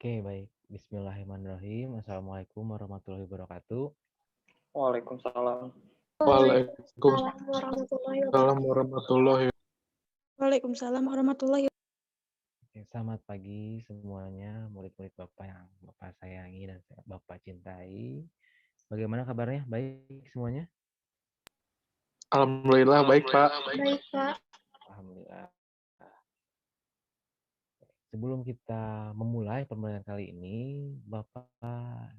Oke, baik. Bismillahirrahmanirrahim. Assalamualaikum warahmatullahi wabarakatuh. Waalaikumsalam. Waalaikumsalam warahmatullahi wabarakatuh. warahmatullahi Waalaikumsalam warahmatullahi wabarakatuh. Oke, selamat pagi semuanya, murid-murid Bapak yang Bapak sayangi dan Bapak cintai. Bagaimana kabarnya? Baik semuanya? Alhamdulillah baik Pak. Baik, Pak. Alhamdulillah. Sebelum kita memulai pembelajaran kali ini, Bapak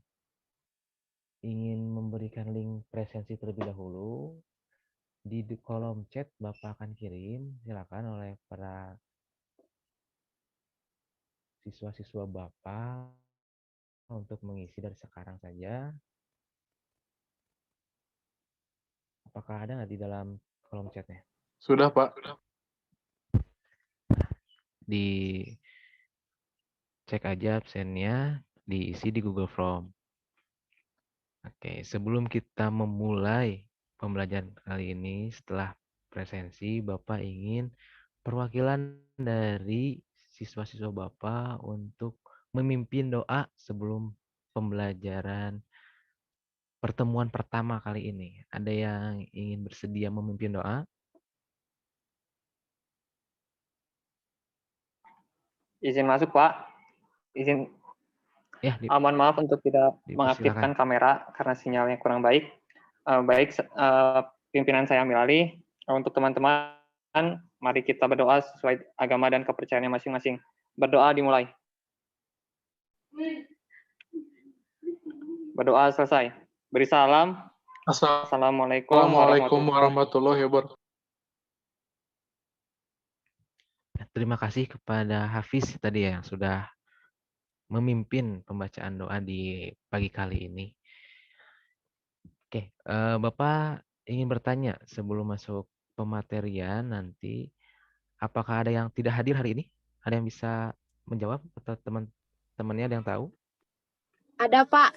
ingin memberikan link presensi terlebih dahulu. Di kolom chat Bapak akan kirim, silakan oleh para siswa-siswa Bapak untuk mengisi dari sekarang saja. Apakah ada nggak di dalam kolom chatnya? Sudah Pak. Di cek aja absennya, diisi di Google Form. Oke, sebelum kita memulai pembelajaran kali ini, setelah presensi, Bapak ingin perwakilan dari siswa-siswa Bapak untuk memimpin doa sebelum pembelajaran pertemuan pertama kali ini. Ada yang ingin bersedia memimpin doa? Izin masuk, Pak. Izin. Ya, Mohon maaf untuk tidak mengaktifkan kamera karena sinyalnya kurang baik. Pimpinan saya ambil alih. Untuk teman-teman, mari kita berdoa sesuai agama dan kepercayaannya masing-masing. Berdoa dimulai. Berdoa selesai. Beri salam. Assalamualaikum warahmatullahi wabarakatuh. Terima kasih kepada Hafiz tadi ya, yang sudah memimpin pembacaan doa di pagi kali ini. Oke, Bapak ingin bertanya sebelum masuk pematerian nanti, apakah ada yang tidak hadir hari ini? Ada yang bisa menjawab atau teman-temannya ada yang tahu? Ada, Pak.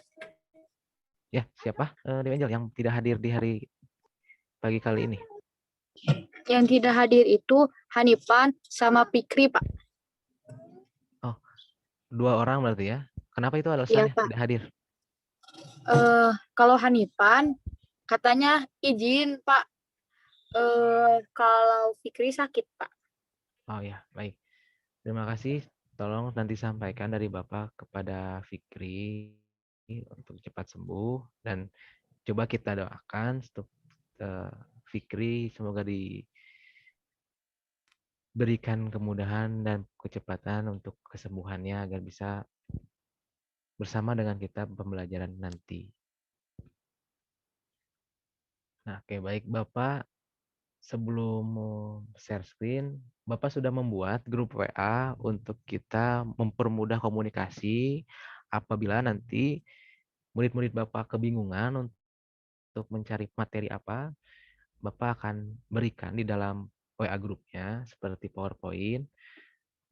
Ya, siapa di Angel yang tidak hadir di hari pagi kali ini? Yang tidak hadir itu Hanifan sama Fikri, Pak. Oh, 2 orang berarti ya. Kenapa itu alasannya Pak. tidak hadir? Kalau Hanifan katanya izin, Pak. Kalau Fikri sakit, Pak. Oh ya, baik. Terima kasih. Tolong nanti sampaikan dari Bapak kepada Fikri untuk cepat sembuh dan coba kita doakan untuk Fikri semoga diberikan kemudahan dan kecepatan untuk kesembuhannya agar bisa bersama dengan kita pembelajaran nanti. Nah, oke, baik Bapak. Sebelum share screen, Bapak sudah membuat grup WA untuk kita mempermudah komunikasi apabila nanti murid-murid Bapak kebingungan untuk mencari materi apa, Bapak akan berikan di dalam WA grupnya seperti PowerPoint.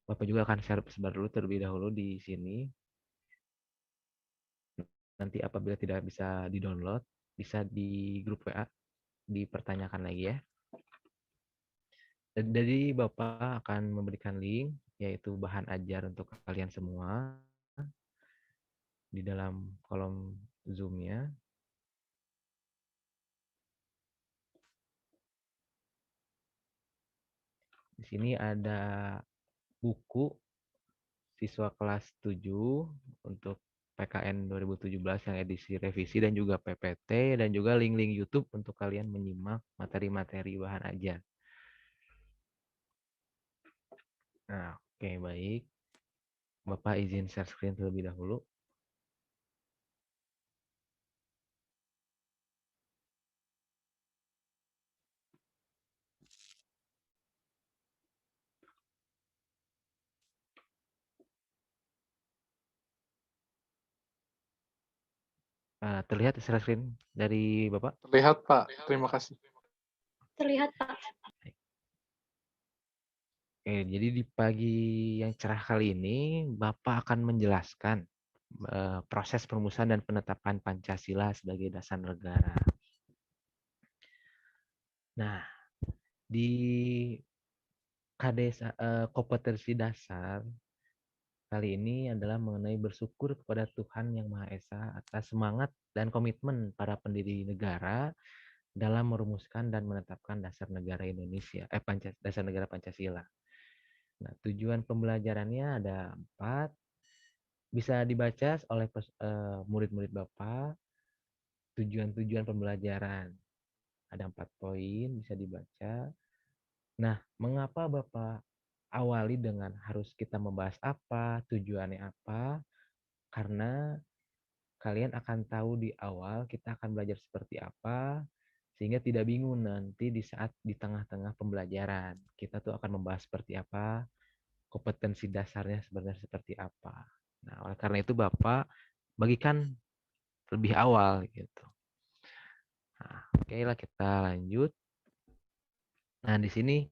Bapak juga akan share sebar dulu terlebih dahulu di sini. Nanti apabila tidak bisa di-download, bisa di grup WA dipertanyakan lagi ya. Jadi Bapak akan memberikan link, yaitu bahan ajar untuk kalian semua di dalam kolom Zoom-nya. Di sini ada buku siswa kelas 7 untuk PKN 2017 yang edisi revisi dan juga PPT dan juga link-link YouTube untuk kalian menyimak materi-materi bahan ajar. Nah, oke, baik. Bapak izin share screen terlebih dahulu. Terlihat share screen dari Bapak? Terlihat Pak, terima kasih. Terlihat, Pak. Oke, jadi di pagi yang cerah kali ini, Bapak akan menjelaskan proses perumusan dan penetapan Pancasila sebagai dasar negara. Nah, di kompetensi dasar kali ini adalah mengenai bersyukur kepada Tuhan Yang Maha Esa atas semangat dan komitmen para pendiri negara dalam merumuskan dan menetapkan dasar negara Indonesia, dasar negara Pancasila. Nah, tujuan pembelajarannya ada 4, bisa dibaca oleh murid-murid Bapak. Tujuan-tujuan pembelajaran ada 4 poin, bisa dibaca. Nah, mengapa Bapak awali dengan harus kita membahas apa, tujuannya apa? Karena kalian akan tahu di awal kita akan belajar seperti apa, sehingga tidak bingung nanti di saat di tengah-tengah pembelajaran. Kita tuh akan membahas seperti apa, kompetensi dasarnya sebenarnya seperti apa. Nah, oleh karena itu Bapak bagikan lebih awal gitu. Nah, oke lah kita lanjut. Nah, di sini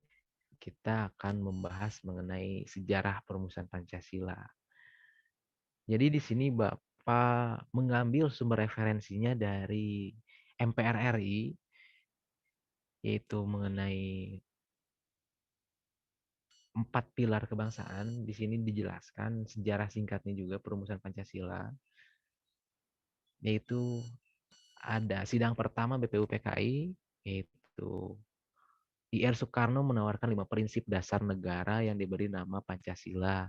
kita akan membahas mengenai sejarah perumusan Pancasila. Jadi di sini Bapak mengambil sumber referensinya dari MPR RI, yaitu mengenai 4 pilar kebangsaan. Di sini dijelaskan sejarah singkatnya juga perumusan Pancasila, yaitu ada sidang pertama BPUPKI, yaitu IR Soekarno menawarkan 5 prinsip dasar negara yang diberi nama Pancasila.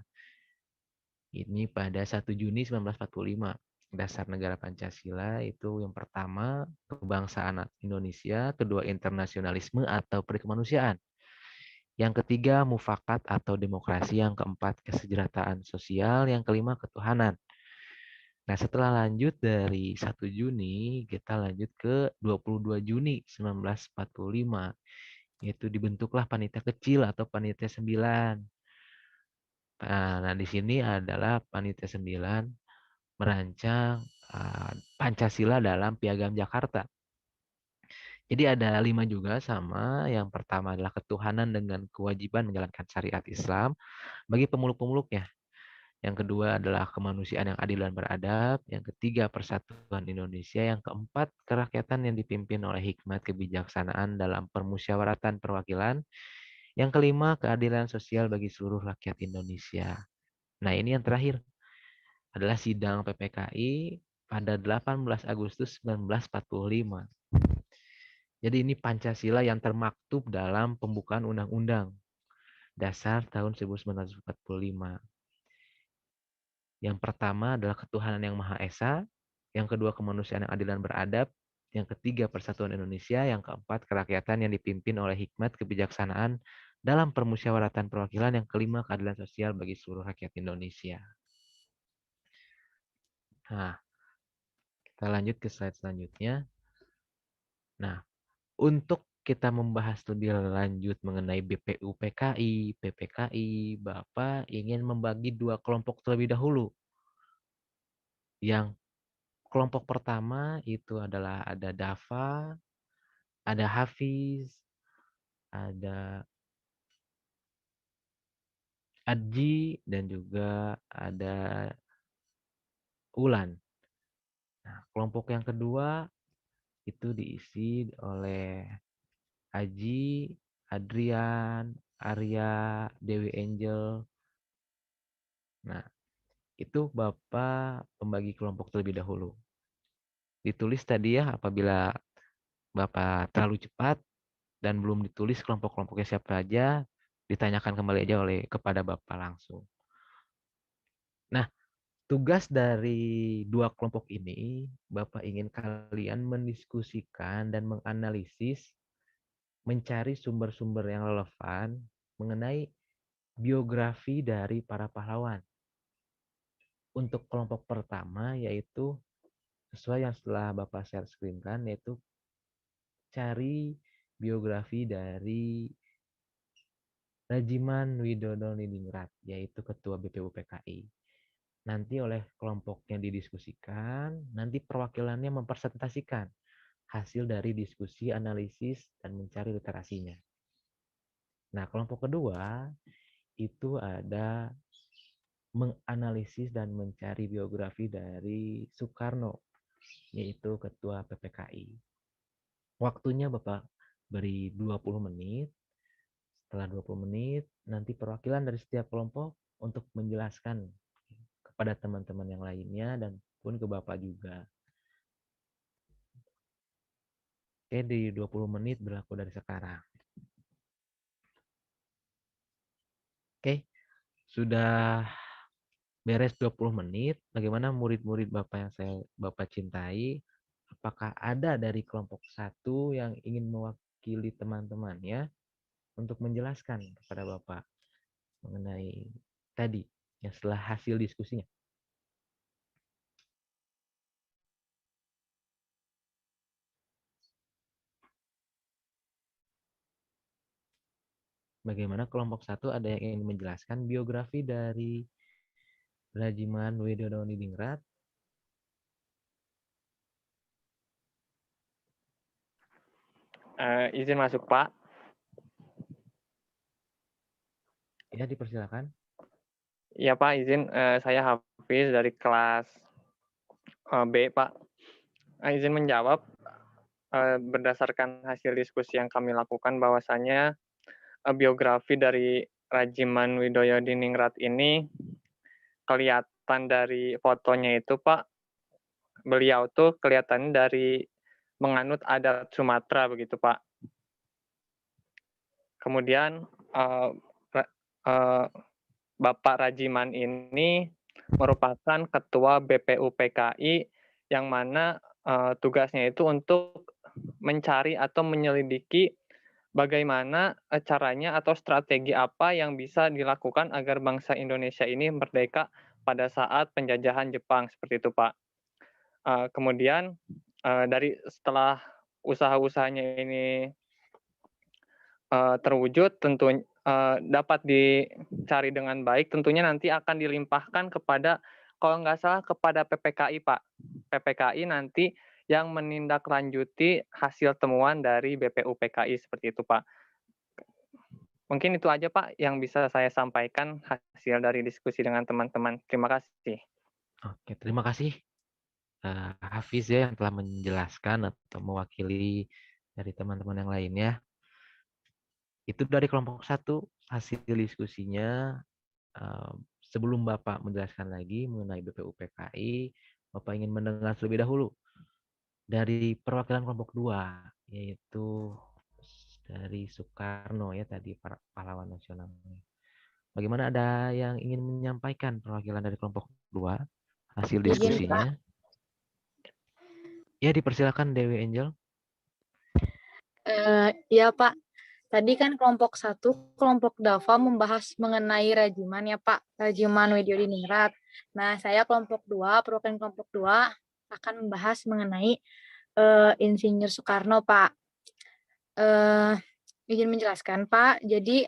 Ini pada 1 Juni 1945. Dasar negara Pancasila itu yang pertama kebangsaan Indonesia, kedua internasionalisme atau perikemanusiaan. Yang ketiga mufakat atau demokrasi, yang keempat kesejahteraan sosial, yang kelima ketuhanan. Nah, setelah lanjut dari 1 Juni, kita lanjut ke 22 Juni 1945. Yaitu dibentuklah panitia kecil atau panitia 9. Nah, di sini adalah panitia 9 merancang Pancasila dalam Piagam Jakarta. Jadi ada 5 juga sama. Yang pertama adalah ketuhanan dengan kewajiban menjalankan syariat Islam bagi pemeluk-pemeluknya. Yang kedua adalah kemanusiaan yang adil dan beradab. Yang ketiga persatuan Indonesia. Yang keempat kerakyatan yang dipimpin oleh hikmat kebijaksanaan dalam permusyawaratan perwakilan. Yang kelima keadilan sosial bagi seluruh rakyat Indonesia. Nah, ini yang terakhir adalah sidang PPKI pada 18 Agustus 1945. Jadi ini Pancasila yang termaktub dalam pembukaan Undang-Undang Dasar tahun 1945. Yang pertama adalah ketuhanan yang Maha Esa, yang kedua kemanusiaan yang adil dan beradab, yang ketiga persatuan Indonesia, yang keempat kerakyatan yang dipimpin oleh hikmat kebijaksanaan dalam permusyawaratan perwakilan, yang kelima keadilan sosial bagi seluruh rakyat Indonesia. Nah, kita lanjut ke slide selanjutnya. Nah, untuk kita membahas lebih lanjut mengenai BPUPKI, PPKI, Bapak ingin membagi 2 kelompok terlebih dahulu. Yang kelompok pertama itu adalah ada Dava, ada Hafiz, ada Adji, dan juga ada Ulan. Nah, kelompok yang kedua itu diisi oleh Aji, Adrian, Arya, Dewi Angel. Nah, itu Bapak pembagi kelompok terlebih dahulu. Ditulis tadi ya, apabila Bapak terlalu cepat dan belum ditulis kelompok-kelompoknya siapa aja, ditanyakan kembali aja kepada Bapak langsung. Nah, tugas dari 2 kelompok ini, Bapak ingin kalian mendiskusikan dan menganalisis, mencari sumber-sumber yang relevan mengenai biografi dari para pahlawan. Untuk kelompok pertama yaitu sesuai yang setelah Bapak share screen kan, yaitu cari biografi dari Rajiman Widodo Ningrat, yaitu Ketua BPUPKI. Nanti oleh kelompoknya didiskusikan, nanti perwakilannya mempresentasikan hasil dari diskusi, analisis, dan mencari literasinya. Nah, kelompok kedua itu ada menganalisis dan mencari biografi dari Soekarno, yaitu Ketua PPKI. Waktunya Bapak beri 20 menit. Setelah 20 menit, nanti perwakilan dari setiap kelompok untuk menjelaskan kepada teman-teman yang lainnya dan pun ke Bapak juga. Oke, di 20 menit berlaku dari sekarang. Oke, sudah beres 20 menit. Bagaimana murid-murid Bapak yang Bapak cintai? Apakah ada dari kelompok 1 yang ingin mewakili teman-temannya untuk menjelaskan kepada Bapak mengenai tadi yang setelah hasil diskusinya? Bagaimana kelompok 1 ada yang ingin menjelaskan biografi dari Rajiman Widodiningrat? Izin masuk, Pak. Ya, dipersilakan. Iya, Pak, izin. Saya Hafiz dari kelas B, Pak. Izin menjawab. Berdasarkan hasil diskusi yang kami lakukan, bahwasannya biografi dari Rajiman Widodiningrat ini kelihatan dari fotonya itu, Pak, beliau tuh kelihatan dari menganut adat Sumatera begitu, Pak. Kemudian Bapak Rajiman ini merupakan ketua BPUPKI yang mana tugasnya itu untuk mencari atau menyelidiki bagaimana caranya atau strategi apa yang bisa dilakukan agar bangsa Indonesia ini merdeka pada saat penjajahan Jepang, seperti itu, Pak. Kemudian dari setelah usaha-usahanya ini terwujud, tentu dapat dicari dengan baik, tentunya nanti akan dilimpahkan kepada, kalau nggak salah, kepada PPKI, Pak. PPKI nanti yang menindaklanjuti hasil temuan dari BPUPKI, seperti itu, Pak. Mungkin itu aja, Pak, yang bisa saya sampaikan hasil dari diskusi dengan teman-teman. Terima kasih. Oke, terima kasih Hafiz ya yang telah menjelaskan atau mewakili dari teman-teman yang lainnya. Itu dari kelompok 1 hasil diskusinya. Sebelum Bapak menjelaskan lagi mengenai BPUPKI, Bapak ingin mendengar terlebih dahulu dari perwakilan kelompok 2, yaitu dari Soekarno ya tadi, pahlawan nasional. Bagaimana, ada yang ingin menyampaikan perwakilan dari kelompok 2 hasil Izin, Pak. diskusinya? Ya, dipersilakan Dewi Angel. Ya, Pak. Tadi kan kelompok 1, kelompok Dava membahas mengenai Rajiman ya, Pak. Rajiman Widodiningrat. Nah, saya kelompok 2, perwakilan kelompok 2 akan membahas mengenai Insinyur Soekarno, Pak. Izin menjelaskan, Pak. Jadi,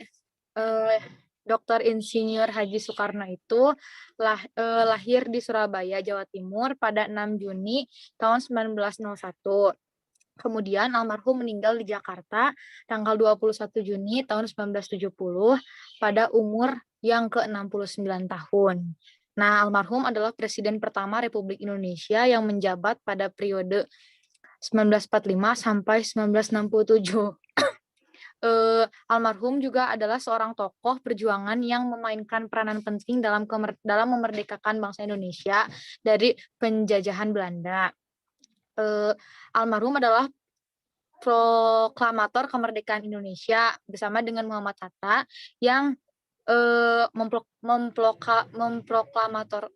Dr. Insinyur Haji Soekarno itu lahir di Surabaya, Jawa Timur pada 6 Juni tahun 1901. Kemudian almarhum meninggal di Jakarta tanggal 21 Juni tahun 1970 pada umur yang ke-69 tahun. Nah, almarhum adalah Presiden pertama Republik Indonesia yang menjabat pada periode 1945 sampai 1967. Almarhum juga adalah seorang tokoh perjuangan yang memainkan peranan penting dalam memerdekakan bangsa Indonesia dari penjajahan Belanda. Almarhum adalah proklamator kemerdekaan Indonesia bersama dengan Muhammad Hatta yang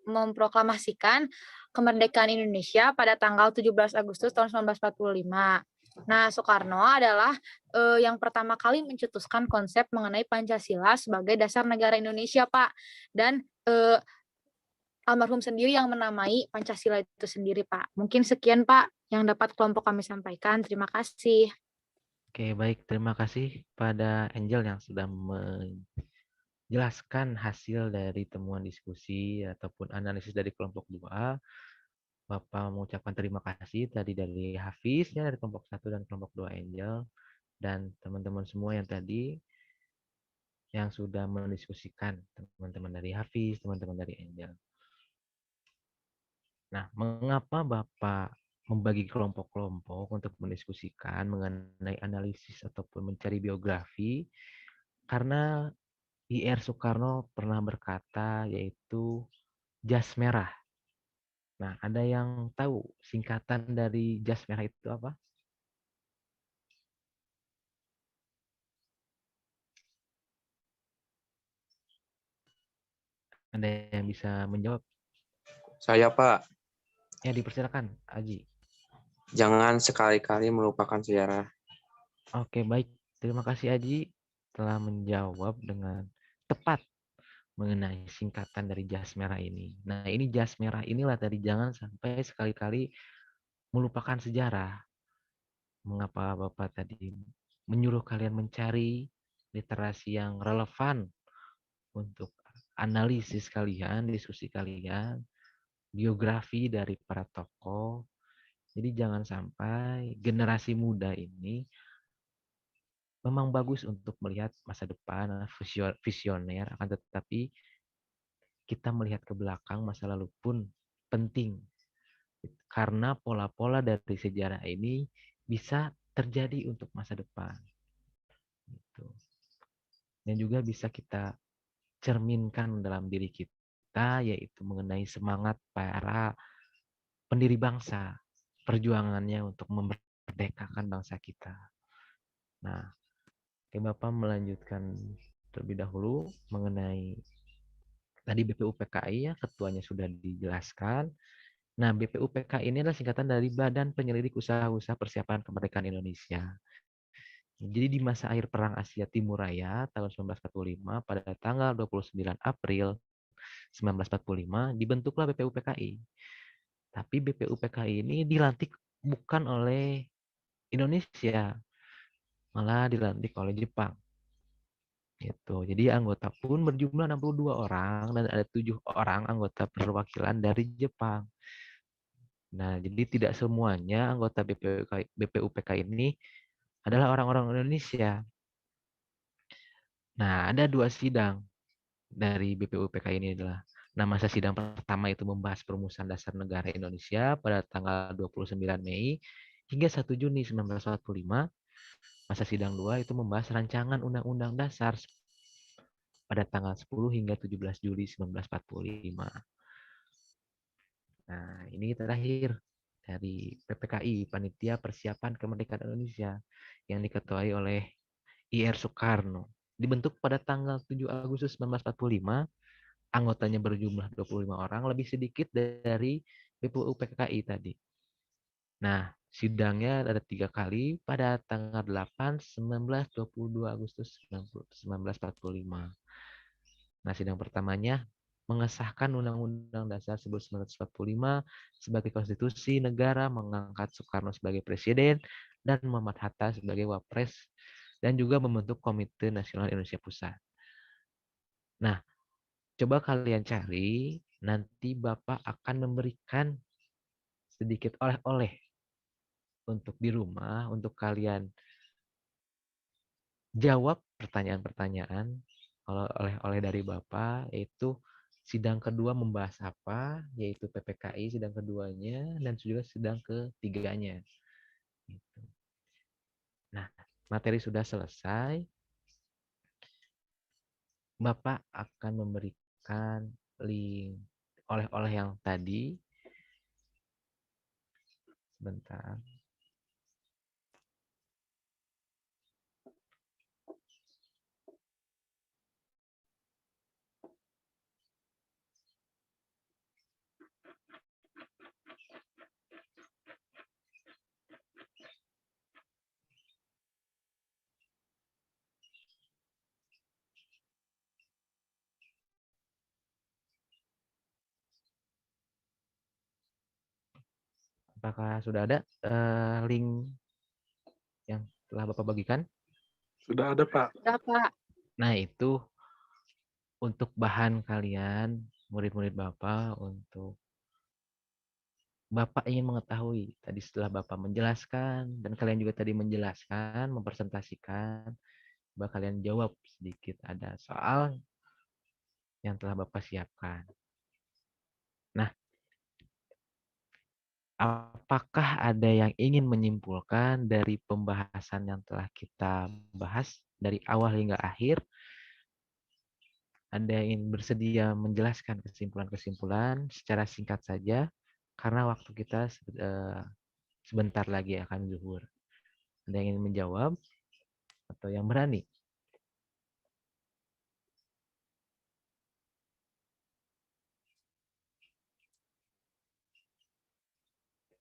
memproklamasikan kemerdekaan Indonesia pada tanggal 17 Agustus tahun 1945. Nah, Soekarno adalah yang pertama kali mencetuskan konsep mengenai Pancasila sebagai dasar negara Indonesia, Pak. Dan almarhum sendiri yang menamai Pancasila itu sendiri, Pak. Mungkin sekian, Pak, yang dapat kelompok kami sampaikan. Terima kasih. Oke, baik. Terima kasih pada Angel yang sudah menjelaskan hasil dari temuan diskusi ataupun analisis dari kelompok 2. Bapak mengucapkan terima kasih tadi dari Hafiz ya, dari kelompok 1 dan kelompok 2 Angel, dan teman-teman semua yang tadi yang sudah mendiskusikan, teman-teman dari Hafiz, teman-teman dari Angel. Nah, mengapa Bapak membagi kelompok-kelompok untuk mendiskusikan mengenai analisis ataupun mencari biografi? Karena IR Soekarno pernah berkata, yaitu jas merah. Nah, ada yang tahu singkatan dari jas merah itu apa? Ada yang bisa menjawab? Saya, Pak. Ya, dipersilakan, Aji. Jangan sekali-kali melupakan sejarah. Oke, baik. Terima kasih, Aji, telah menjawab dengan tepat mengenai singkatan dari jas merah ini. Nah, ini jas merah inilah tadi, jangan sampai sekali-kali melupakan sejarah. Mengapa Bapak tadi menyuruh kalian mencari literasi yang relevan untuk analisis kalian, diskusi kalian, biografi dari para tokoh. Jadi jangan sampai generasi muda ini memang bagus untuk melihat masa depan, visioner, akan tetapi kita melihat ke belakang masa lalu pun penting. Karena pola-pola dari sejarah ini bisa terjadi untuk masa depan. Gitu. Dan juga bisa kita cerminkan dalam diri kita, yaitu mengenai semangat para pendiri bangsa, perjuangannya untuk memerdekakan bangsa kita. Nah, Bapak melanjutkan terlebih dahulu mengenai tadi BPUPKI ya, ketuanya sudah dijelaskan. Nah, BPUPKI ini adalah singkatan dari Badan Penyelidik Usaha-Usaha Persiapan Kemerdekaan Indonesia. Jadi di masa akhir Perang Asia Timur Raya tahun 1945 pada tanggal 29 April 1945 dibentuklah BPUPKI. Tapi BPUPKI ini dilantik bukan oleh Indonesia, malah dilantik oleh Jepang. Gitu. Jadi anggota pun berjumlah 62 orang dan ada 7 orang anggota perwakilan dari Jepang. Nah, jadi tidak semuanya anggota BPUPK ini adalah orang-orang Indonesia. Nah, ada 2 sidang dari BPUPK ini adalah masa sidang pertama itu membahas perumusan dasar negara Indonesia pada tanggal 29 Mei hingga 1 Juni 1945. Masa sidang 2 itu membahas rancangan Undang-Undang Dasar pada tanggal 10 hingga 17 Juli 1945. Nah, ini terakhir dari PPKI, Panitia Persiapan Kemerdekaan Indonesia, yang diketuai oleh IR Soekarno. Dibentuk pada tanggal 7 Agustus 1945, anggotanya berjumlah 25 orang, lebih sedikit dari BPUPKI tadi. Nah, sidangnya ada 3 kali pada tanggal 8, 19, 22 Agustus 1945. Nah, sidang pertamanya mengesahkan Undang-Undang Dasar 1945 sebagai konstitusi negara, mengangkat Soekarno sebagai presiden dan Muhammad Hatta sebagai wapres, dan juga membentuk Komite Nasional Indonesia Pusat. Nah, coba kalian cari, nanti Bapak akan memberikan sedikit oleh-oleh untuk di rumah, untuk kalian jawab pertanyaan-pertanyaan oleh dari Bapak, yaitu sidang kedua membahas apa, yaitu PPKI sidang keduanya, dan juga sidang ketiganya. Nah, materi sudah selesai. Bapak akan memberikan link oleh-oleh yang tadi. Sebentar. Apakah sudah ada link yang telah Bapak bagikan? Sudah ada, Pak. Udah, Pak. Nah, itu untuk bahan kalian, murid-murid Bapak, untuk Bapak ingin mengetahui. Tadi setelah Bapak menjelaskan, dan kalian juga tadi menjelaskan, mempresentasikan, coba kalian jawab sedikit. Ada soal yang telah Bapak siapkan. Nah, apakah ada yang ingin menyimpulkan dari pembahasan yang telah kita bahas dari awal hingga akhir? Ada yang bersedia menjelaskan kesimpulan-kesimpulan secara singkat saja, karena waktu kita sebentar lagi akan zuhur. Ada yang ingin menjawab atau yang berani?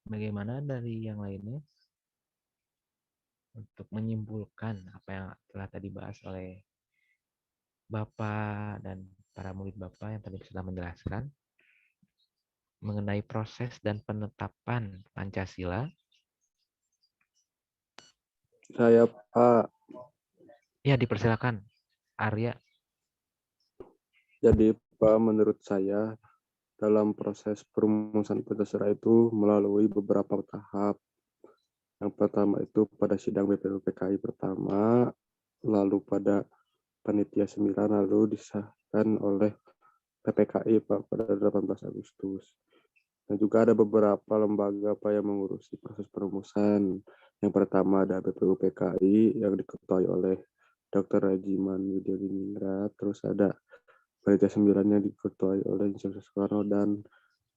Bagaimana dari yang lainnya untuk menyimpulkan apa yang telah tadi dibahas oleh Bapak dan para murid Bapak yang tadi sudah menjelaskan mengenai proses dan penetapan Pancasila? Saya Pak, Ya, dipersilakan. Arya. jadi Pak menurut saya dalam proses perumusan Pancasila itu melalui beberapa tahap. Yang pertama itu pada sidang BPU PKI pertama, lalu pada panitia 9, lalu disahkan oleh PPKI Pak pada 18 Agustus. Dan juga ada beberapa lembaga Pak yang mengurusi proses perumusan. Yang pertama ada BPU PKI yang diketuai oleh Dr. Rajiman Widyaningrat, terus ada panitia 9 yang diketuai oleh Insinyur Soekarno dan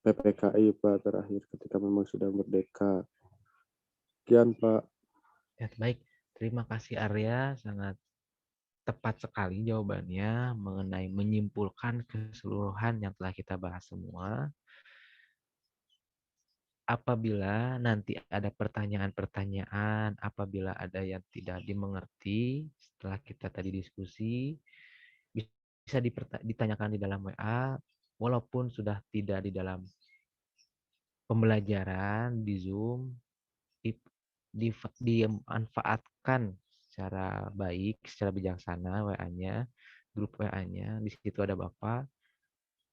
PPKI Pak terakhir ketika memang sudah merdeka. Sekian Pak. Ya, baik. Terima kasih Arya, sangat tepat sekali jawabannya mengenai menyimpulkan keseluruhan yang telah kita bahas semua. Apabila nanti ada pertanyaan-pertanyaan, apabila ada yang tidak dimengerti setelah kita tadi diskusi, bisa ditanyakan di dalam WA, walaupun sudah tidak di dalam pembelajaran di Zoom, dimanfaatkan secara baik, secara bijaksana WA-nya, grup WA-nya. Di situ ada Bapak,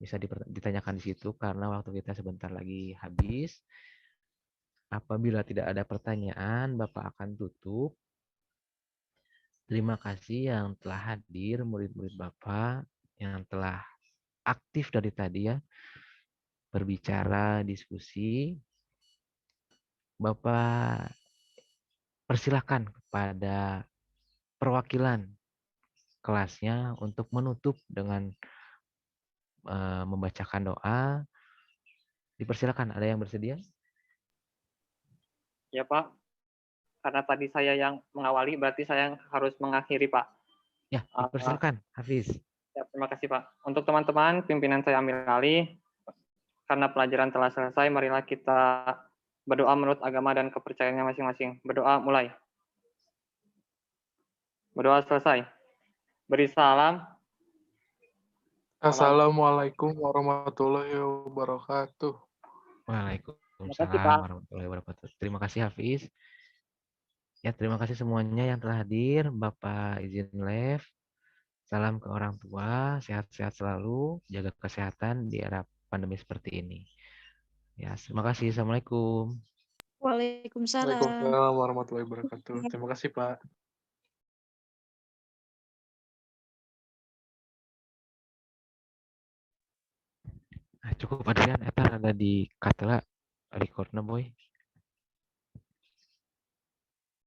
bisa ditanyakan di situ karena waktu kita sebentar lagi habis. Apabila tidak ada pertanyaan, Bapak akan tutup. Terima kasih yang telah hadir, murid-murid Bapak yang telah aktif dari tadi ya, berbicara, diskusi. Bapak persilakan kepada perwakilan kelasnya untuk menutup dengan membacakan doa. Dipersilakan, ada yang bersedia? Ya Pak, karena tadi saya yang mengawali, berarti saya yang harus mengakhiri Pak. Ya, dipersilakan, Hafiz. Ya, terima kasih Pak. Untuk teman-teman, pimpinan saya ambil alih. Karena pelajaran telah selesai, marilah kita berdoa menurut agama dan kepercayaannya masing-masing. Berdoa mulai. Berdoa selesai. Beri salam. Assalamualaikum warahmatullahi wabarakatuh. Terima kasih, Waalaikumsalam Pak. warahmatullahi wabarakatuh. Terima kasih Hafiz. Ya, terima kasih semuanya yang telah hadir. Bapak izin live. Salam ke orang tua, sehat-sehat selalu, jaga kesehatan di era pandemi seperti ini. Ya, terima kasih. Assalamualaikum. Waalaikumsalam. Waalaikumsalam warahmatullahi wabarakatuh. Terima kasih Pak. Nah, cukup Adrian, eta ada di Katla recordnya boy.